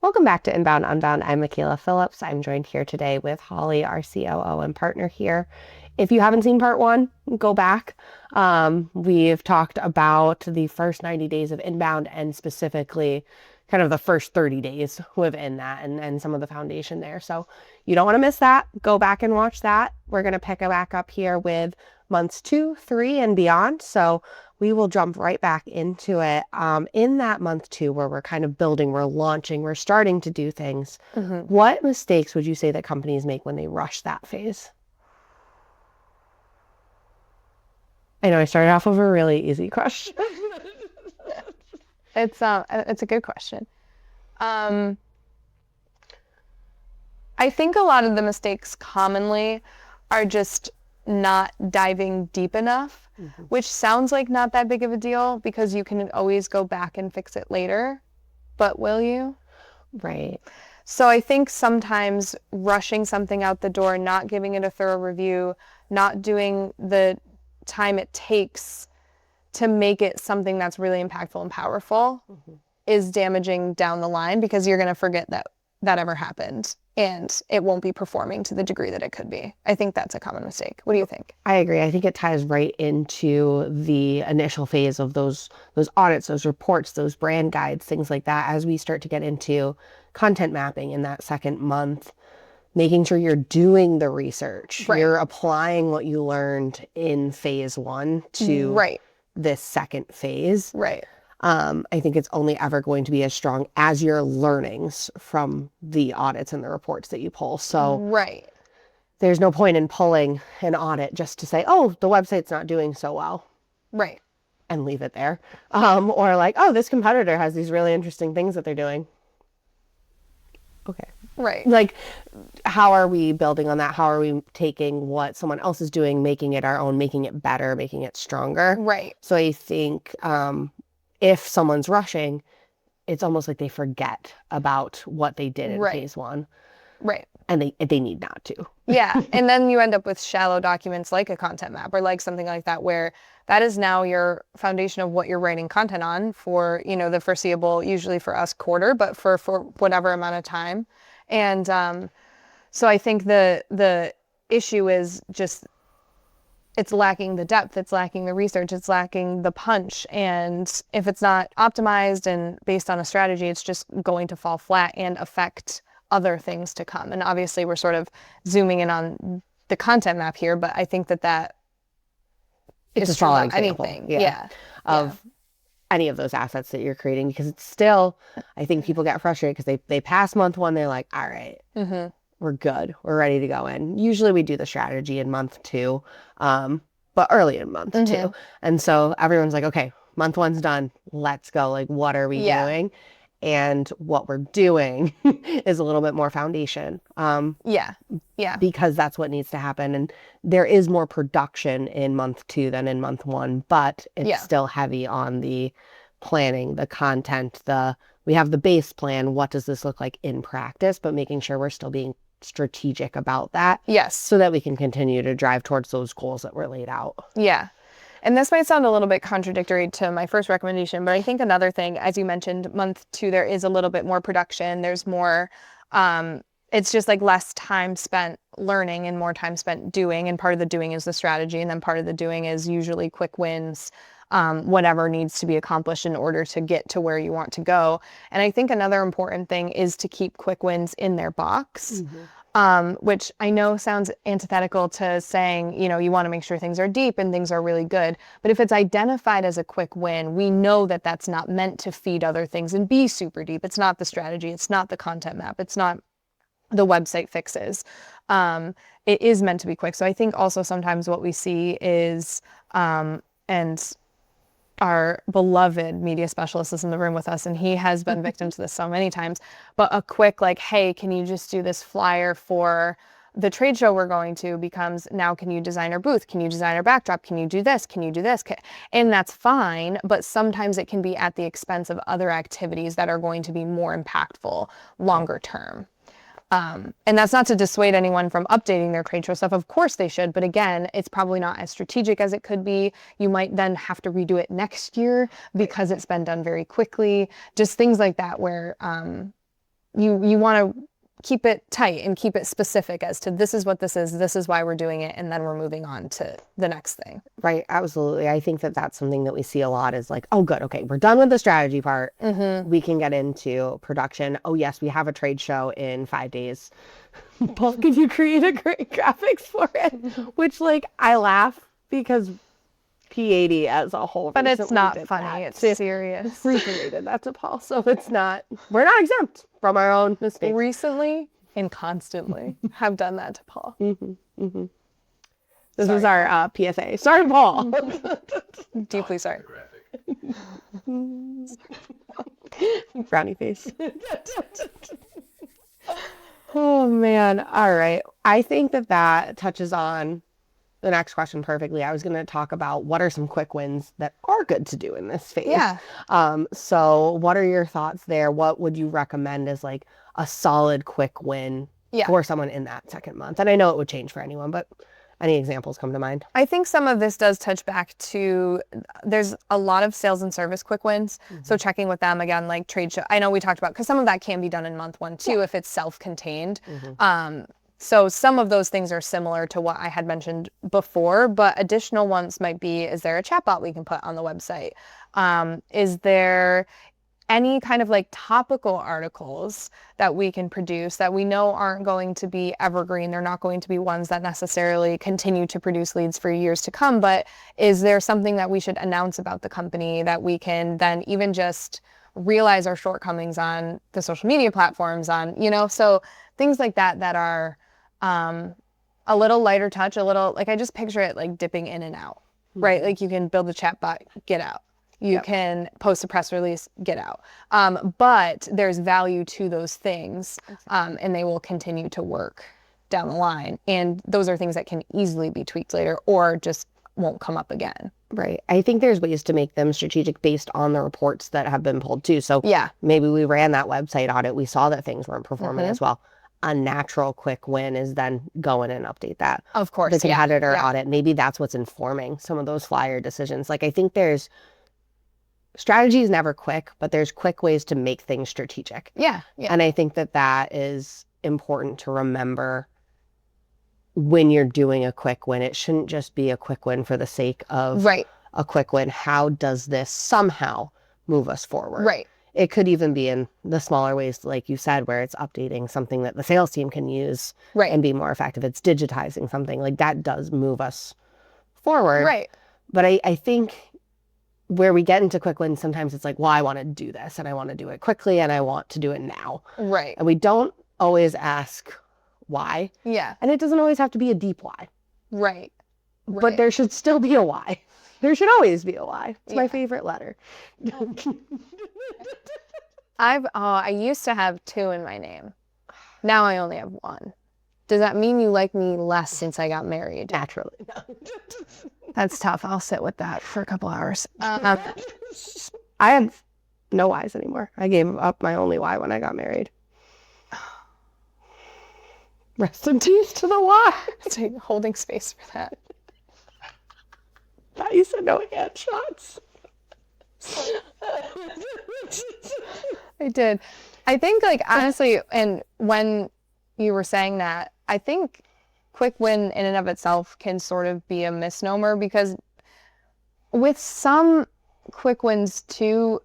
Welcome back to Inbound Unbound. I'm Michaela Phillips. I'm joined here today with Holly, our COO and partner here. If you haven't seen part one, go back. We've talked about the first 90 days of inbound and specifically kind of the first 30 days within that and some of the foundation there. So you don't want to miss that. Go back and watch that. We're going to pick it back up here with months 2, 3, and beyond. So we will jump right back into it. In that month 2, where we're kind of building, we're launching, we're starting to do things. What mistakes would you say that companies make when they rush that phase? I know I started off with a really easy question. It's a good question. I think a lot of the mistakes commonly are just not diving deep enough, which sounds like not that big of a deal because you can always go back and fix it later, but will you? Right. So I think sometimes rushing something out the door, not giving it a thorough review, not doing the time it takes to make it something that's really impactful and powerful is damaging down the line because you're going to forget that that ever happened and it won't be performing to the degree that it could be. I think that's a common mistake. What do you think? I agree. I think it ties right into the initial phase of those audits, those reports, those brand guides, things like that. As we start to get into content mapping in that second month, making sure you're doing the research, Right. you're applying what you learned in phase 1 to this second phase. Right. I think it's only ever going to be as strong as your learnings from the audits and the reports that you pull. So Right. there's no point in pulling an audit just to say, oh, the website's not doing so well. Right. And leave it there. Or like, oh, this competitor has these really interesting things that they're doing. Okay. Right. Like, how are we building on that? How are we taking what someone else is doing, making it our own, making it better, making it stronger? Right. So I think if someone's rushing, it's almost like they forget about what they did in phase 1. Right. And they need not to. Yeah. And then you end up with shallow documents like a content map or like something like that, where that is now your foundation of what you're writing content on for, the foreseeable, usually for us quarter, but for whatever amount of time. And so I think the issue is just it's lacking the depth, it's lacking the research, it's lacking the punch. And if it's not optimized and based on a strategy, it's just going to fall flat and affect other things to come. And obviously we're sort of zooming in on the content map here, but I think that it's is a solid true example. anything. Of any of those assets that you're creating, because it's still, I think people get frustrated because they pass month 1, they're like, all right, we're good, we're ready to go in. Usually we do the strategy in month 2, but early in month 2. And so everyone's like, okay, month 1's done, let's go. Like, what are we doing? And what we're doing is a little bit more foundation. Because that's what needs to happen. And there is more production in month 2 than in month 1, but it's still heavy on the planning, the content, we have the base plan. What does this look like in practice? But making sure we're still being strategic about that. Yes. So that we can continue to drive towards those goals that were laid out. Yeah. And this might sound a little bit contradictory to my first recommendation, but I think another thing, as you mentioned, month 2, there is a little bit more production. There's more, it's just like less time spent learning and more time spent doing. And part of the doing is the strategy. And then part of the doing is usually quick wins, whatever needs to be accomplished in order to get to where you want to go. And I think another important thing is to keep quick wins in their box. Which I know sounds antithetical to saying, you want to make sure things are deep and things are really good. But if it's identified as a quick win, we know that that's not meant to feed other things and be super deep. It's not the strategy. It's not the content map. It's not the website fixes. It is meant to be quick. So I think also sometimes what we see is, and our beloved media specialist is in the room with us, and he has been victim to this so many times, but a quick like, hey, can you just do this flyer for the trade show we're going to becomes now, can you design our booth? Can you design our backdrop? Can you do this? Can you do this? And that's fine, but sometimes it can be at the expense of other activities that are going to be more impactful longer term. And that's not to dissuade anyone from updating their trade show stuff. Of course they should. But again, it's probably not as strategic as it could be. You might then have to redo it next year because it's been done very quickly. Just things like that where you want to keep it tight and keep it specific as to this is what this is why we're doing it, and then we're moving on to the next thing. Right, absolutely. I think that that's something that we see a lot is like, oh, good, okay, we're done with the strategy part. We can get into production. Oh, yes, we have a trade show in 5 days. Paul, could you create a great graphics for it? Which, like, I laugh because P80 as a whole. But it's not funny. It's serious. Recently did that to Paul, so it's not. We're not exempt from our own mistakes. Recently and constantly have done that to Paul. This is our PSA. Sorry, Paul. Deeply sorry. Brownie face. Oh man. All right. I think that touches on the next question perfectly. I was going to talk about what are some quick wins that are good to do in this phase. Yeah. So what are your thoughts there? What would you recommend as like a solid quick win for someone in that second month? And I know it would change for anyone, but any examples come to mind? I think some of this does touch back to, there's a lot of sales and service quick wins. So checking with them again, like trade show. I know we talked about, because some of that can be done in month 1 too, if it's self-contained. So some of those things are similar to what I had mentioned before, but additional ones might be, is there a chatbot we can put on the website? Is there any kind of like topical articles that we can produce that we know aren't going to be evergreen? They're not going to be ones that necessarily continue to produce leads for years to come, but is there something that we should announce about the company that we can then even just realize our shortcomings on the social media platforms on, so things like that that are a little lighter touch, a little, like I just picture it like dipping in and out, right? Like you can build a chatbot, get out. You can post a press release, get out. But there's value to those things, and they will continue to work down the line. And those are things that can easily be tweaked later or just won't come up again. Right. I think there's ways to make them strategic based on the reports that have been pulled too. So maybe we ran that website audit. We saw that things weren't performing as well. A natural quick win is then go in and update that. Of course. The competitor audit. Maybe that's what's informing some of those flyer decisions. Like I think there's strategy is never quick, but there's quick ways to make things strategic. Yeah. And I think that is important to remember when you're doing a quick win. It shouldn't just be a quick win for the sake of a quick win. How does this somehow move us forward? Right. It could even be in the smaller ways, like you said, where it's updating something that the sales team can use and be more effective. It's digitizing something like that does move us forward. Right. But I think where we get into quick wins, sometimes it's like, well, I want to do this and I want to do it quickly and I want to do it now. Right. And we don't always ask why. Yeah. And it doesn't always have to be a deep why. Right. But there should still be a why. There should always be a why. It's my favorite letter. I used to have 2 in my name. Now I only have 1. Does that mean you like me less since I got married? Naturally. That's tough. I'll sit with that for a couple hours. I have no whys anymore. I gave up my only why when I got married. Rest in peace to the why. It's like holding space for that. I thought you said no headshots. I did. I think like honestly, and when you were saying that, I think quick win in and of itself can sort of be a misnomer, because with some quick wins too,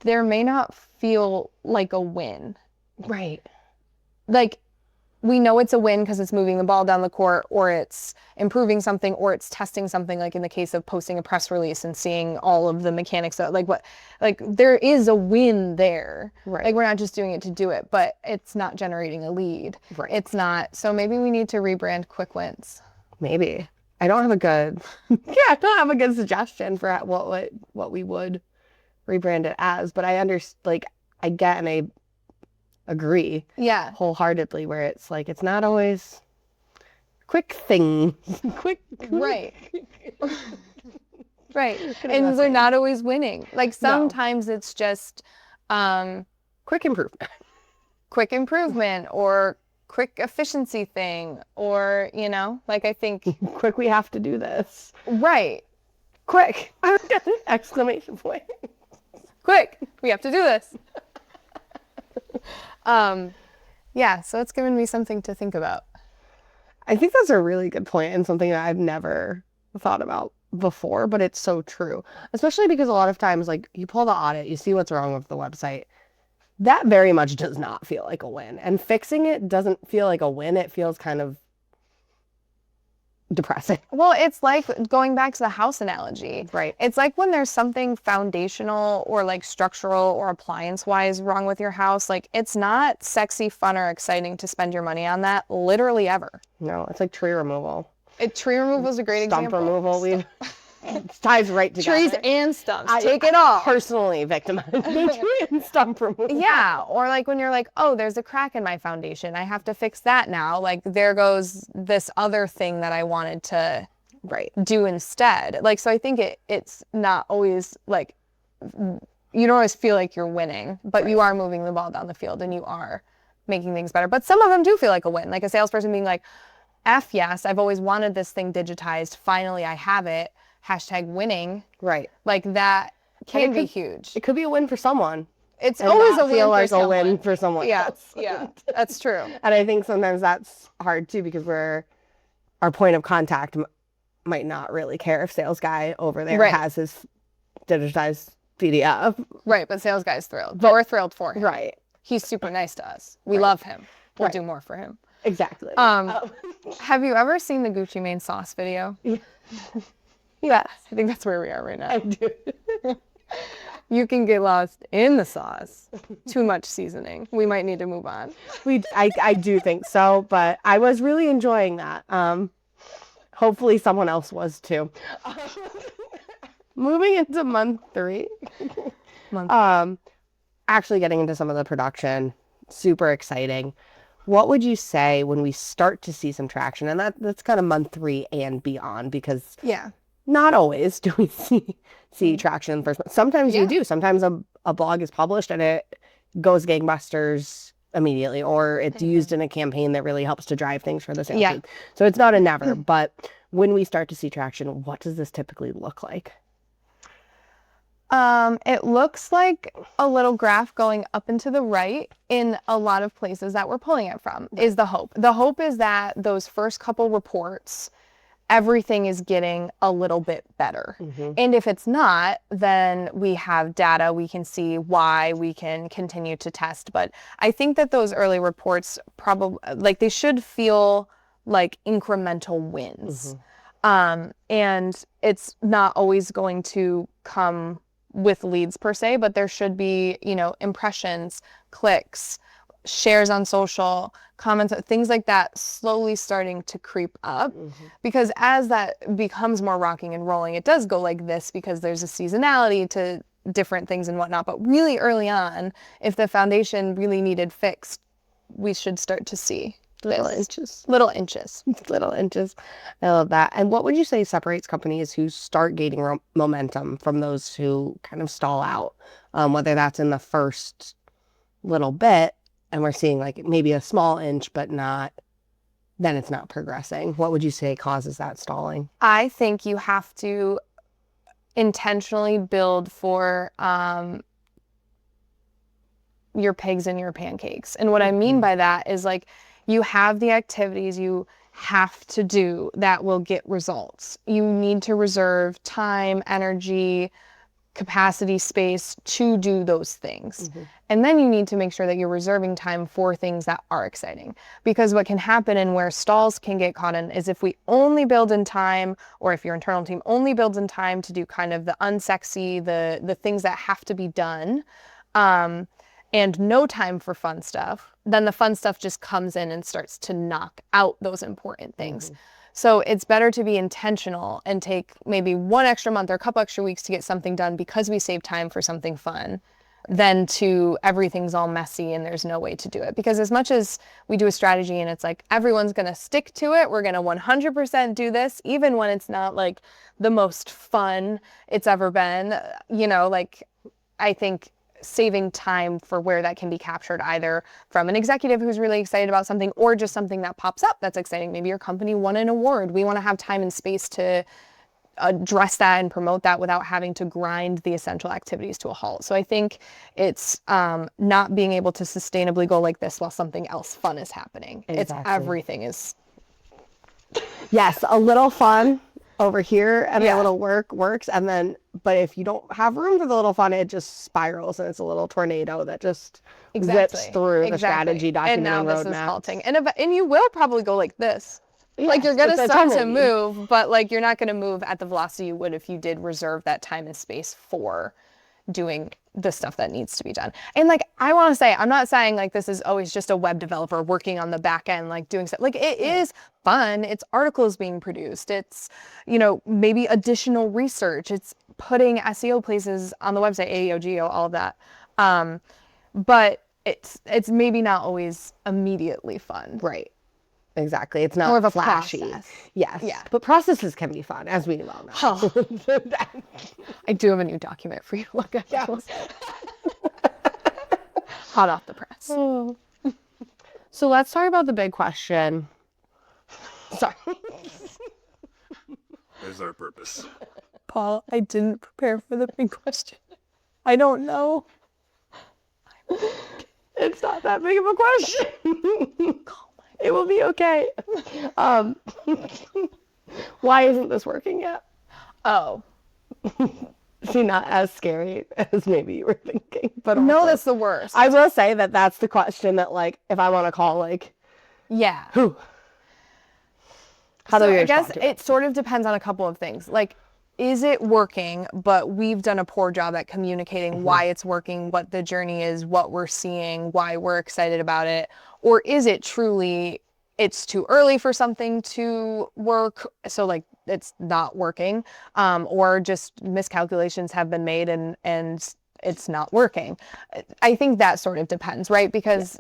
there may not feel like a win. Right. Like we know it's a win because it's moving the ball down the court, or it's improving something, or it's testing something, like in the case of posting a press release and seeing all of the mechanics of like there is a win there. Right. Like we're not just doing it to do it, but it's not generating a lead. Right. It's not. So maybe we need to rebrand quick wins. Maybe. I don't have a good I don't have a good suggestion for what we would rebrand it as, but I I get and I agree wholeheartedly, where it's like it's not always quick thing. quick. Right. Right. And they're not always winning. Like sometimes it's just quick improvement. Quick improvement or quick efficiency thing, or like I think quick, we have to do this. Right. Quick. Exclamation point. Quick, we have to do this. Yeah, so it's given me something to think about. I think that's a really good point and something that I've never thought about before, but it's so true. Especially because a lot of times, like, you pull the audit, you see what's wrong with the website. That very much does not feel like a win. And fixing it doesn't feel like a win. It feels kind of depressing. Well, it's like going back to the house analogy. Right. It's like when there's something foundational or like structural or appliance wise wrong with your house, like it's not sexy, fun, or exciting to spend your money on that literally ever. No, it's like tree removal. Tree removal is a great Stump example. removal. It ties right together. Trees and stumps. Take it off. Personally victimized by tree and stump removal. Yeah. Or like when you're like, oh, there's a crack in my foundation. I have to fix that now. Like there goes this other thing that I wanted to do instead. Like, so I think it's not always like, you don't always feel like you're winning, but you are moving the ball down the field and you are making things better. But some of them do feel like a win. Like a salesperson being like, F yes, I've always wanted this thing digitized. Finally, I have it. # winning. Right. Like that can be huge. It could be a win for someone. It's always a win feel for like someone. a win for someone else. Yeah, that's true. And I think sometimes that's hard too because our point of contact might not really care if sales guy over there has his digitized PDF. Right, but sales guy's thrilled. But we're thrilled for him. Right. He's super nice to us. We love him. We'll do more for him. Exactly. Have you ever seen the Gucci Mane sauce video? Yeah. I think that's where we are right now. I do. You can get lost in the sauce. Too much seasoning. We might need to move on. I do think so, but I was really enjoying that. Hopefully someone else was too. Moving into month 3. Actually getting into some of the production, super exciting. What would you say when we start to see some traction? And that's kind of month 3 and beyond because not always do we see traction in the first month. Sometimes you do. Sometimes a blog is published and it goes gangbusters immediately, or it's used in a campaign that really helps to drive things for the sales team. So it's not a never, but when we start to see traction, what does this typically look like? It looks like a little graph going up and to the right in a lot of places that we're pulling it from is the hope. The hope is that those first couple reports, everything is getting a little bit better. And if it's not, then we have data, we can see why, we can continue to test. But I think that those early reports probably, like they should feel like incremental wins. And it's not always going to come with leads per se, but there should be, impressions, clicks, shares on social, comments, things like that slowly starting to creep up. Because as that becomes more rocking and rolling, it does go like this because there's a seasonality to different things and whatnot. But really early on, if the foundation really needed fixed, we should start to see Little inches. I love that. And what would you say separates companies who start gaining momentum from those who kind of stall out? Whether that's in the first little bit and we're seeing like maybe a small inch, but then it's not progressing. What would you say causes that stalling? I think you have to intentionally build for your pigs and your pancakes. And what I mean by that is like, you have the activities you have to do that will get results. You need to reserve time, energy, capacity, space to do those things. And then you need to make sure that you're reserving time for things that are exciting. Because what can happen and where stalls can get caught in is if we only build in time, or if your internal team only builds in time to do kind of the unsexy, the things that have to be done, and no time for fun stuff, then the fun stuff just comes in and starts to knock out those important things. So it's better to be intentional and take maybe 1 extra month or a couple extra weeks to get something done because we save time for something fun than to everything's all messy and there's no way to do it. Because as much as we do a strategy and it's like everyone's going to stick to it, we're going to 100% do this, even when it's not like the most fun it's ever been, like I think saving time for where that can be captured either from an executive who's really excited about something or just something that pops up that's exciting. Maybe your company won an award. We want to have time and space to address that and promote that without having to grind the essential activities to a halt. So I think it's not being able to sustainably go like this while something else fun is happening. Exactly. It's everything is. Yes, a little fun over here and Yeah. a little work works, and then but if you don't have room for the little fun, it just spirals and it's a little tornado that just zips through the strategy document and now this is roadmap. halting, and you will probably go like this. Yes, Like you're gonna it's a start to tumbleweed. move, but like you're not gonna move at the velocity you would if you did reserve that time and space for doing the stuff that needs to be done. And like I want to say, I'm not saying like this is always just a web developer working on the back end, like doing stuff. Like it is fun. It's articles being produced. It's, you know, maybe additional research. It's putting SEO places on the website, AEO, GEO, all of that. But it's maybe not always immediately fun. Right. Exactly. It's not More of a flashy. process. Yes. Yeah. But processes can be fun, as we well know. Oh. I do have a new document for you to look at. Yeah. Hot off the press. So let's talk about the big question. Sorry. There's our purpose. Paul, I didn't prepare for the big question. I don't know. It's not that big of a question. It will be okay. Why isn't this working yet? Oh. See, not as scary as maybe you were thinking, but No, also, that's the worst. I will say that that's the question that, like, if I want to call, like, Yeah. who? How do So we I guess respond to it? it sort of depends on a couple of things. Like, is it working, but we've done a poor job at communicating why it's working, what the journey is, what we're seeing, why we're excited about it? Or is it truly, it's too early for something to work, so like it's not working, or just miscalculations have been made and it's not working? I think that sort of depends, right? Because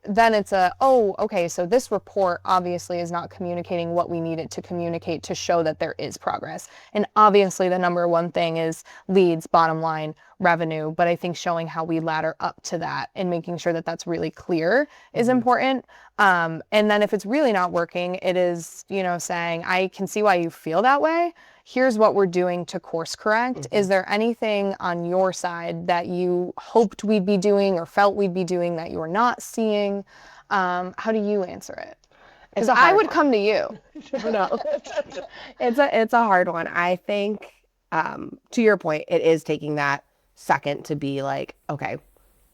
then it's okay, so this report obviously is not communicating what we need it to communicate to show that there is progress. And obviously the number one thing is leads, bottom line, revenue. But I think showing how we ladder up to that and making sure that that's really clear is important. And then if it's really not working, it is, you know, saying, I can see why you feel that way. Here's what we're doing to course correct. Is there anything on your side that you hoped we'd be doing or felt we'd be doing that you're not seeing? How do you answer it? Because I would come to you. No, it's a hard one. I think, to your point, it is taking that second to be like, okay,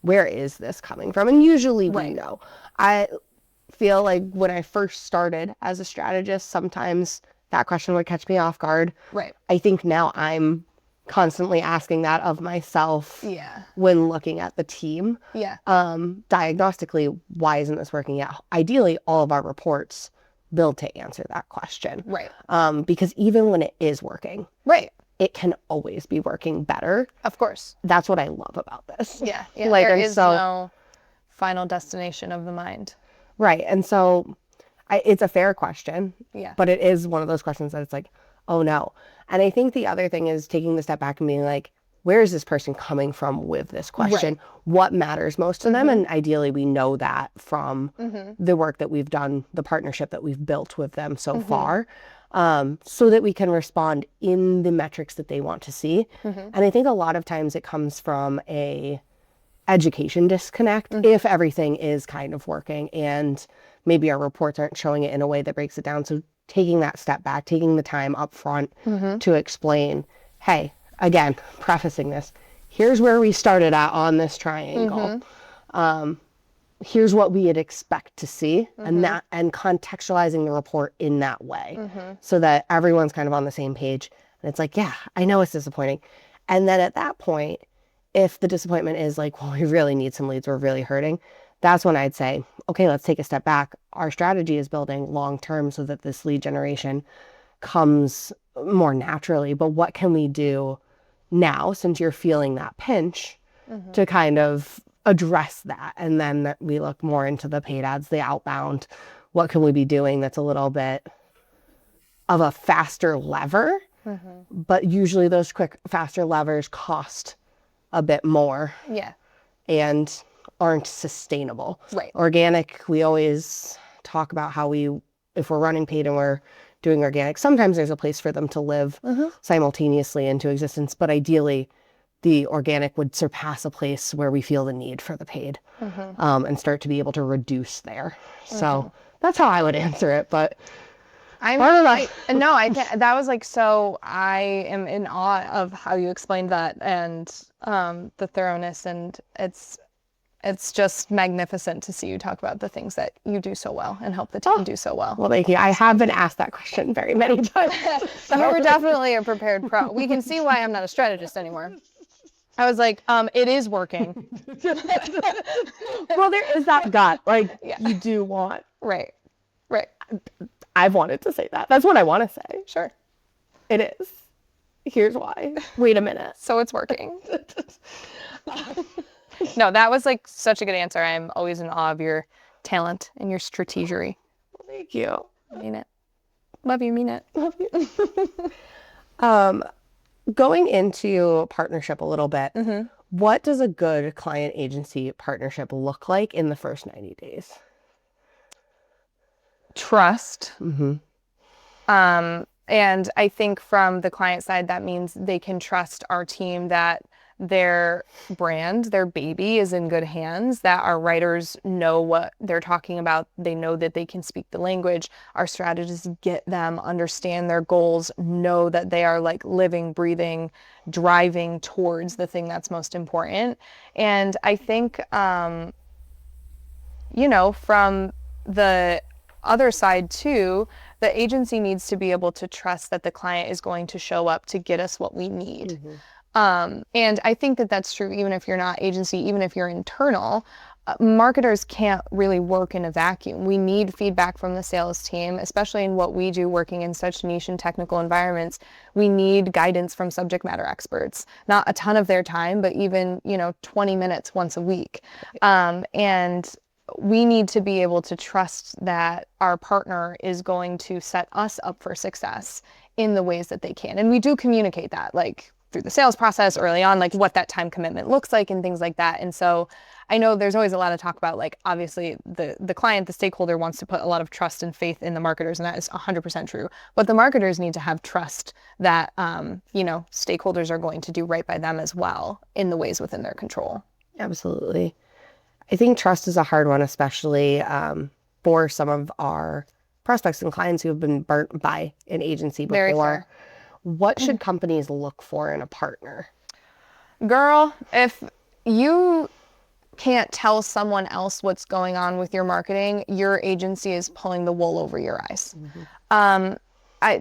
where is this coming from? And usually we know. I feel like when I first started as a strategist, sometimes that question would catch me off guard. Right. I think now I'm constantly asking that of myself when looking at the team. Yeah. Diagnostically, why isn't this working yet? Ideally, all of our reports build to answer that question. Right. Because even when it is working, Right. it can always be working better. Of course. That's what I love about this. Yeah. Yeah. Like, there I'm is no final destination of the mind. Right. And so it's a fair question. Yeah. But it is one of those questions that it's like, oh no. And I think the other thing is taking the step back and being like, where is this person coming from with this question? Right. What matters most to them? And ideally we know that from the work that we've done, the partnership that we've built with them so far, so that we can respond in the metrics that they want to see. And I think a lot of times it comes from a education disconnect if everything is kind of working and maybe our reports aren't showing it in a way that breaks it down. So taking that step back, taking the time up front to explain, hey, again, prefacing this, here's where we started at on this triangle. Here's what we'd expect to see, and contextualizing the report in that way so that everyone's kind of on the same page. And it's like, yeah, I know it's disappointing. And then at that point, if the disappointment is like, well, we really need some leads, we're really hurting, that's when I'd say, okay, let's take a step back. Our strategy is building long-term so that this lead generation comes more naturally. But what can we do now, since you're feeling that pinch, to kind of address that? And then we look more into the paid ads, the outbound. What can we be doing that's a little bit of a faster lever? But usually those quick, faster levers cost a bit more. Yeah. And aren't sustainable. Right. Organic, we always talk about how if we're running paid and we're doing organic. Sometimes there's a place for them to live simultaneously into existence, but ideally the organic would surpass a place where we feel the need for the paid and start to be able to reduce there. So that's how I would answer it, but I don't know. No, I can't. That was like, so I am in awe of how you explained that and the thoroughness, and it's just magnificent to see you talk about the things that you do so well and help the team do so well. Well, thank you. I have been asked that question very many times. So we're definitely a prepared pro. We can see why I'm not a strategist anymore. I was like, it is working. Well, there is that gut. Like, you do want. Right. I've wanted to say that. That's what I want to say. Sure. It is. Here's why. Wait a minute. So it's working. No, that was like such a good answer. I'm always in awe of your talent and your strategery. Thank you. I mean it. Love you, mean it. Love you. Going into partnership a little bit, what does a good client agency partnership look like in the first 90 days? Trust. And I think from the client side, that means they can trust our team that their brand, their baby is in good hands, that our writers know what they're talking about. They know that they can speak the language. Our strategists get them, understand their goals, know that they are like living, breathing, driving towards the thing that's most important. And I think, from the other side too, the agency needs to be able to trust that the client is going to show up to get us what we need. And I think that that's true even if you're not agency, even if you're internal. Marketers can't really work in a vacuum. We need feedback from the sales team, especially in what we do working in such niche and technical environments. We need guidance from subject matter experts, not a ton of their time, but even, 20 minutes once a week. And we need to be able to trust that our partner is going to set us up for success in the ways that they can. And we do communicate that, like through the sales process early on, like what that time commitment looks like and things like that. And so I know there's always a lot of talk about, like, obviously the client, the stakeholder wants to put a lot of trust and faith in the marketers, and that is 100% true. But the marketers need to have trust that, stakeholders are going to do right by them as well in the ways within their control. Absolutely. I think trust is a hard one, especially for some of our prospects and clients who have been burnt by an agency before. Very fair. What should companies look for in a partner? Girl, if you can't tell someone else what's going on with your marketing, your agency is pulling the wool over your eyes.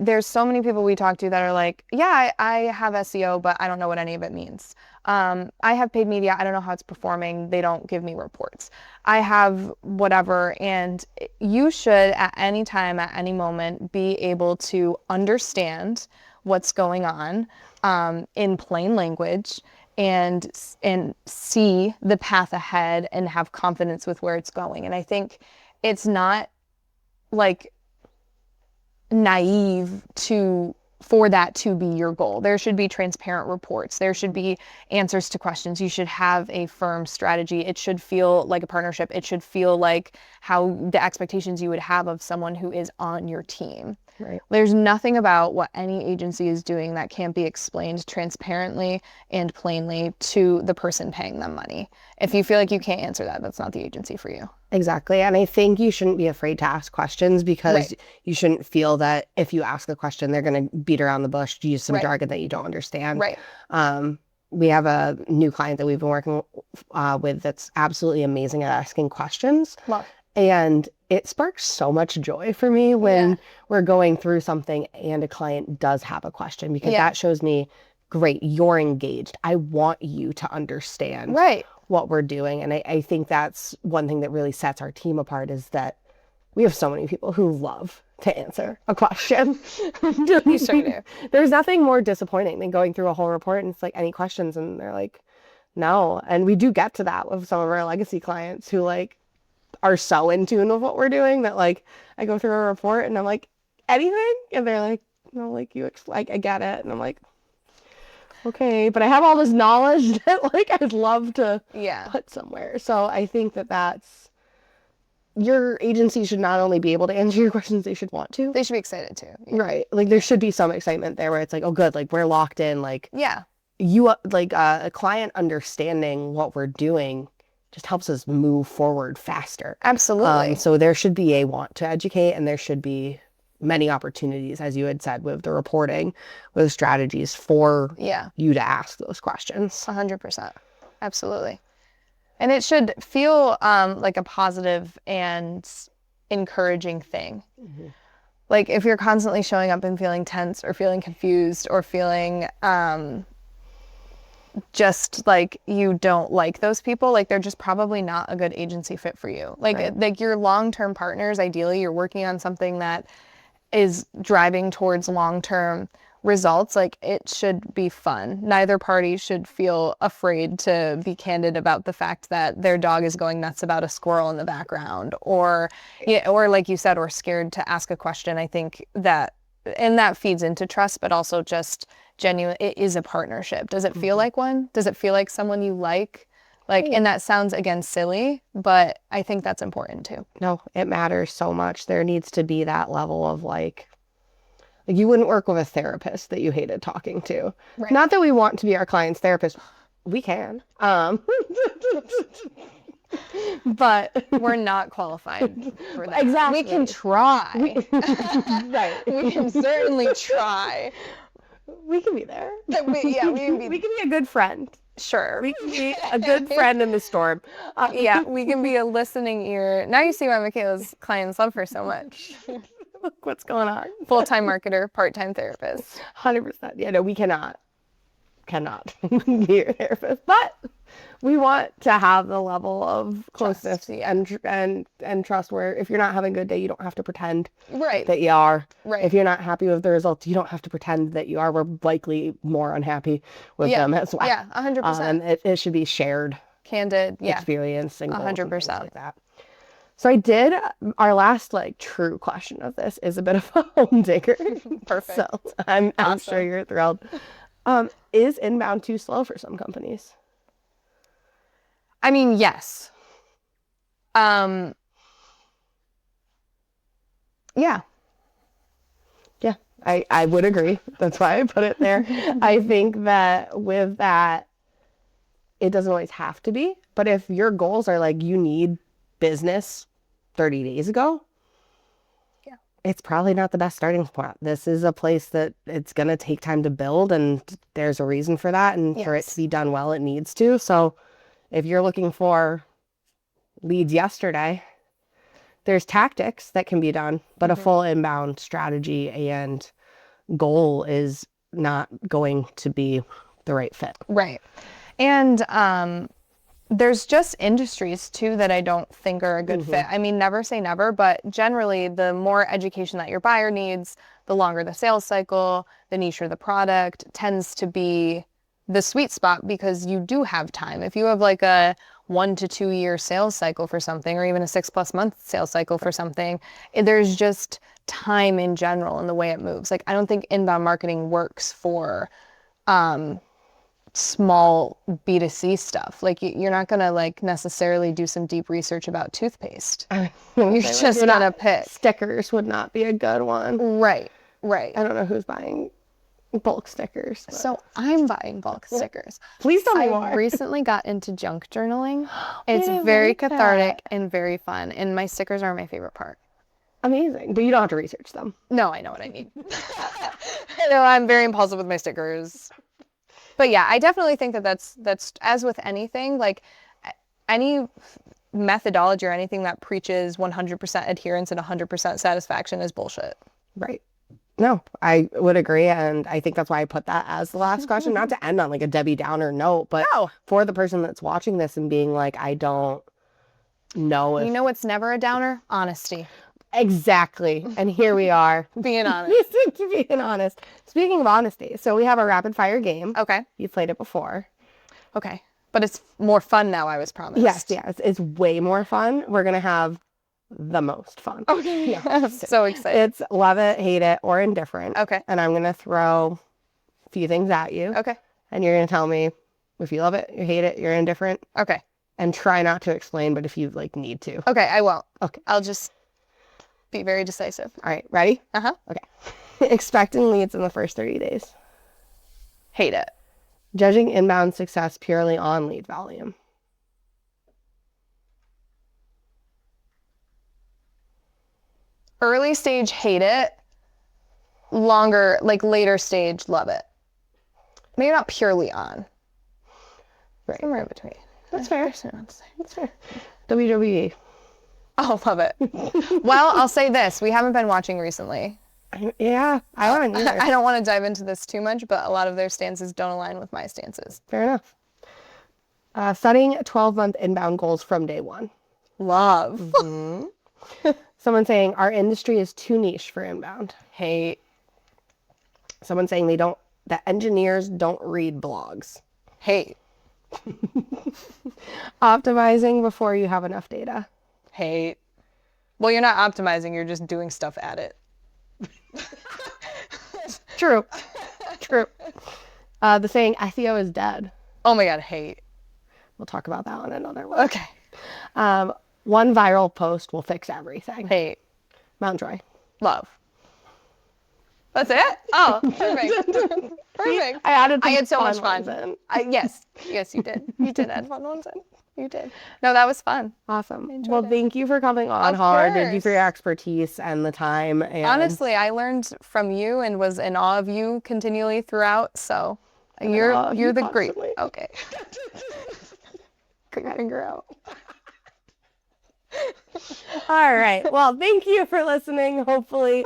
There's so many people we talk to that are like, yeah, I have SEO, but I don't know what any of it means. I have paid media. I don't know how it's performing. They don't give me reports. I have whatever. And you should at any time, at any moment, be able to understand what's going on in plain language and see the path ahead and have confidence with where it's going. And I think it's not like naive for that to be your goal. There should be transparent reports. There should be answers to questions. You should have a firm strategy. It should feel like a partnership. It should feel like how the expectations you would have of someone who is on your team. Right. There's nothing about what any agency is doing that can't be explained transparently and plainly to the person paying them money. If you feel like you can't answer that, that's not the agency for you. Exactly. And I think you shouldn't be afraid to ask questions, because you shouldn't feel that if you ask a question, they're going to beat around the bush, use some jargon that you don't understand. Right. We have a new client that we've been working with that's absolutely amazing at asking questions. Love. And it sparks so much joy for me when we're going through something and a client does have a question, because that shows me, great, you're engaged. I want you to understand what we're doing. And I think that's one thing that really sets our team apart, is that we have so many people who love to answer a question. You sure do. There's nothing more disappointing than going through a whole report and it's like, any questions? And they're like, no. And we do get to that with some of our legacy clients who are so in tune with what we're doing that I go through a report and I'm like, anything? And they're like, no, I get it. And I'm like, okay, but I have all this knowledge that I'd love to put somewhere. So I think that's your agency should not only be able to answer your questions, they should want to. They should be excited too. Yeah. Right. Like there should be some excitement there where it's like, oh, good. Like we're locked in. Like Yeah. you, like a client understanding what we're doing just helps us move forward faster. Absolutely. So there should be a want to educate, and there should be many opportunities, as you had said, with the reporting, with strategies for you to ask those questions. 100%. Absolutely. And it should feel like a positive and encouraging thing. Mm-hmm. Like if you're constantly showing up and feeling tense or feeling confused or feeling just like you don't like those people, like they're just probably not a good agency fit for you. Like your long-term partners, ideally you're working on something that is driving towards long-term results. Like it should be fun. Neither party should feel afraid to be candid about the fact that their dog is going nuts about a squirrel in the background, or like you said, or scared to ask a question. I think that, and that feeds into trust, but also just genuine. It is a partnership. Does it feel like one? Does it feel like someone you like? And that sounds, again, silly, but I think that's important too. No, it matters so much. There needs to be that level of like you wouldn't work with a therapist that you hated talking to. Right. Not that we want to be our client's therapist. We can. But we're not qualified for that. Exactly. We can try. Right. We can certainly try. We can be there. We can be a good friend. Sure. We can be a good friend in the storm. We can be a listening ear. Now you see why Michaela's clients love her so much. Look what's going on. Full-time marketer, part-time therapist. 100%. Yeah, no, we cannot be your therapist. But we want to have the level of closeness trust. and trust where if you're not having a good day, you don't have to pretend that you are. Right. If you're not happy with the results, you don't have to pretend that you are. We're likely more unhappy with them as well. Yeah, 100%. And it should be shared. Candid, experience and 100% like that. So I did, our last true question of this is a bit of a home digger. Perfect. So I'm sure you're thrilled. Is inbound too slow for some companies? I mean, yes. Yeah. Yeah, I would agree. That's why I put it there. I think that with that, it doesn't always have to be. But if your goals are like you need business 30 days ago, it's probably not the best starting point. This is a place that it's going to take time to build, and there's a reason for that. And for it to be done well, it needs to. So if you're looking for leads yesterday, there's tactics that can be done, but a full inbound strategy and goal is not going to be the right fit. Right. And there's just industries too that I don't think are a good fit. I mean, never say never, but generally the more education that your buyer needs, the longer the sales cycle, the nicher the product tends to be the sweet spot, because you do have time. If you have like a 1 to 2 year sales cycle for something, or even a 6+ month sales cycle for something, there's just time in general in the way it moves. Like I don't think inbound marketing works for small B2C stuff. Like you're not gonna like necessarily do some deep research about toothpaste. You're just gonna pick. Stickers would not be a good one. Right. I don't know who's buying bulk stickers. But. So I'm buying bulk stickers. Please tell me more. I recently got into junk journaling. It's very cathartic and very fun, and my stickers are my favorite part. Amazing. But you don't have to research them. No, I know what I mean. No, I'm very impulsive with my stickers. But yeah, I definitely think that that's as with anything, like any methodology or anything that preaches 100% adherence and 100% satisfaction is bullshit. Right. No, I would agree. And I think that's why I put that as the last question, not to end on like a Debbie Downer note, but for the person that's watching this and being like, I don't know if... You know what's never a downer? Honesty. Exactly. And here we are. Being honest. Being honest. Speaking of honesty, so we have a rapid fire game. Okay. You've played it before. Okay. But it's more fun now, I was promised. Yes. It's way more fun. We're going to have the most fun. Okay. Yeah. I'm so excited. It's love it, hate it, or indifferent. Okay. And I'm going to throw a few things at you. Okay. And you're going to tell me if you love it, you hate it, you're indifferent. Okay. And try not to explain, but if you like need to. Okay, I won't. Okay. I'll just be very decisive. All right, ready? Uh-huh. Okay. Expecting leads in the first 30 days. Hate it. Judging inbound success purely on lead volume. Early stage, hate it. Longer, like later stage, love it. Maybe not purely on. Right. Somewhere in between. That's fair. That's fair. WWE. Oh, love it. Well, I'll say this. We haven't been watching recently. Yeah, I haven't either. I don't want to dive into this too much, but a lot of their stances don't align with my stances. Fair enough. Setting 12-month inbound goals from day one. Love. Mm-hmm. Someone saying our industry is too niche for inbound. Hate. Someone saying that engineers don't read blogs. Hate. Optimizing before you have enough data. Hate. Well, you're not optimizing, you're just doing stuff at it. True. The saying SEO is dead. Oh my God, hate. We'll talk about that on another one. Okay. One viral post will fix everything. Hate. Mount Joy. Love. That's it? Oh, perfect. Perfect. I had so much fun. In. Yes, you did. You did add fun ones in. You did. No, that was fun. Awesome. Well, thank you for coming on, Howard. Thank you for your expertise and the time. And honestly, I learned from you and was in awe of you continually throughout. So you're the great. Okay. Couldn't figure out. All right. Well, thank you for listening. Hopefully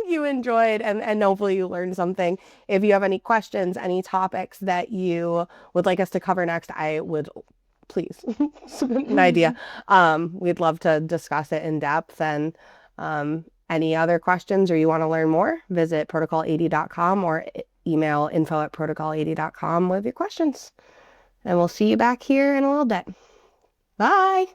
you enjoyed and hopefully you learned something. If you have any questions, any topics that you would like us to cover next, I would please submit an idea. We'd love to discuss it in depth. And any other questions or you want to learn more, visit protocol80.com or email info@protocol80.com with your questions. And we'll see you back here in a little bit. Bye.